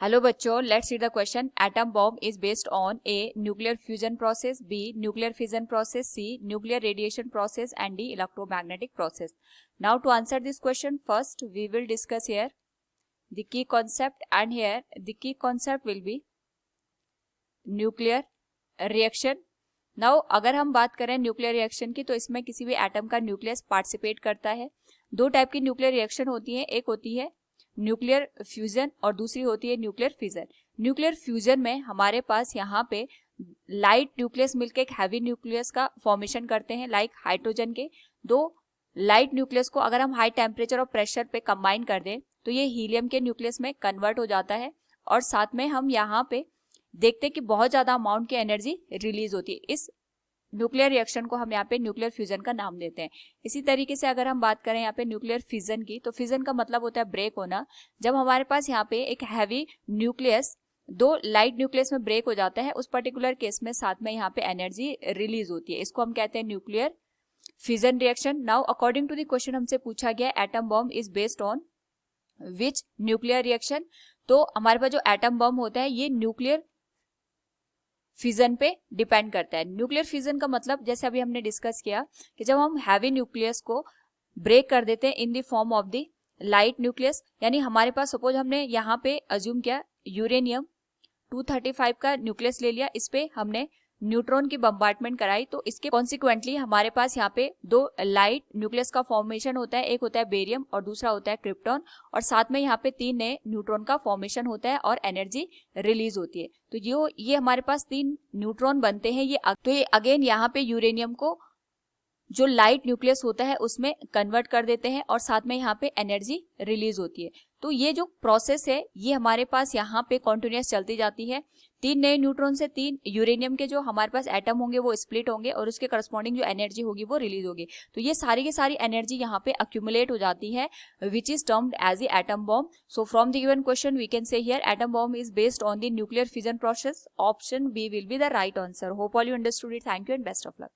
Hello बच्चों, let's read the question. Atom bomb is based on a nuclear fusion process, B nuclear fission process, C nuclear radiation process and D electromagnetic process. Now to answer this question, first we will discuss here the key concept, and here the key concept will be nuclear reaction. Now अगर हम बात करें nuclear reaction की, तो इसमें किसी भी atom का न्यूक्लियस पार्टिसिपेट करता है. दो टाइप की न्यूक्लियर रिएक्शन होती है, एक होती है न्यूक्लियर फ्यूजन और दूसरी होती है न्यूक्लियर फिजन. न्यूक्लियर फ्यूजन में हमारे पास यहाँ पे लाइट न्यूक्लियस मिलकर एक हैवी न्यूक्लियस का फॉर्मेशन करते हैं, लाइक हाइड्रोजन के दो लाइट न्यूक्लियस को अगर हम हाई टेम्परेचर और प्रेशर पे कंबाइन कर दें तो ये हीलियम के न्यूक्लियस में कन्वर्ट हो जाता है. और साथ में हम यहाँ पे देखते हैं कि बहुत ज्यादा अमाउंट की एनर्जी रिलीज होती है. इस न्यूक्लियर रिएक्शन को हम यहाँ पे न्यूक्लियर फ्यूजन का नाम देते हैं. इसी तरीके से अगर हम बात करें यहाँ पे न्यूक्लियर फिजन की, तो फिजन का मतलब होता है ब्रेक होना. जब हमारे पास यहाँ पे एक हैवी न्यूक्लियस दो लाइट न्यूक्लियस में ब्रेक हो जाता है, उस पर्टिकुलर केस में साथ में यहाँ पे एनर्जी रिलीज होती है. इसको हम कहते हैं nuclear fission reaction. Now according to the question हमसे पूछा गया atom bomb is based on which nuclear reaction. तो हमारे पास जो एटम बॉम्ब होता है ये न्यूक्लियर फिजन पे डिपेंड करता है. न्यूक्लियर फिजन का मतलब जैसे अभी हमने डिस्कस किया कि जब हम हैवी न्यूक्लियस को ब्रेक कर देते हैं in the form of the light nucleus, यानी हमारे पास सपोज हमने यहाँ पे अज्यूम किया यूरेनियम 235 का न्यूक्लियस ले लिया, इस पे हमने न्यूट्रॉन की बम्बार्टमेंट कराई, तो इसके कॉन्सिक्वेंटली हमारे पास यहाँ पे दो लाइट न्यूक्लियस का फॉर्मेशन होता है, एक होता है बेरियम और दूसरा होता है क्रिप्टॉन, और साथ में यहाँ पे तीन नए न्यूट्रॉन का फॉर्मेशन होता है और एनर्जी रिलीज होती है. तो जो ये हमारे पास तीन न्यूट्रॉन बनते हैं, ये अगेन यहाँ पे यूरेनियम को जो लाइट न्यूक्लियस होता है उसमें कन्वर्ट कर देते हैं और साथ में यहाँ पे एनर्जी रिलीज होती है. तो ये जो प्रोसेस है ये हमारे पास यहाँ पे कॉन्टिन्यूस चलती जाती है. तीन नए न्यूट्रॉन से तीन यूरेनियम के जो हमारे पास एटम होंगे वो स्प्लिट होंगे और उसके करस्पॉन्डिंग जो एनर्जी होगी वो रिलीज होगी. तो ये सारी की सारी एनर्जी यहाँ पे अक्यूमुलेट हो जाती है, which is termed as the atom bomb. So from the given question we can say here atom bomb is based on the nuclear fission process. Option B will be the right answer. Hope all you understood it. Thank you and best of luck.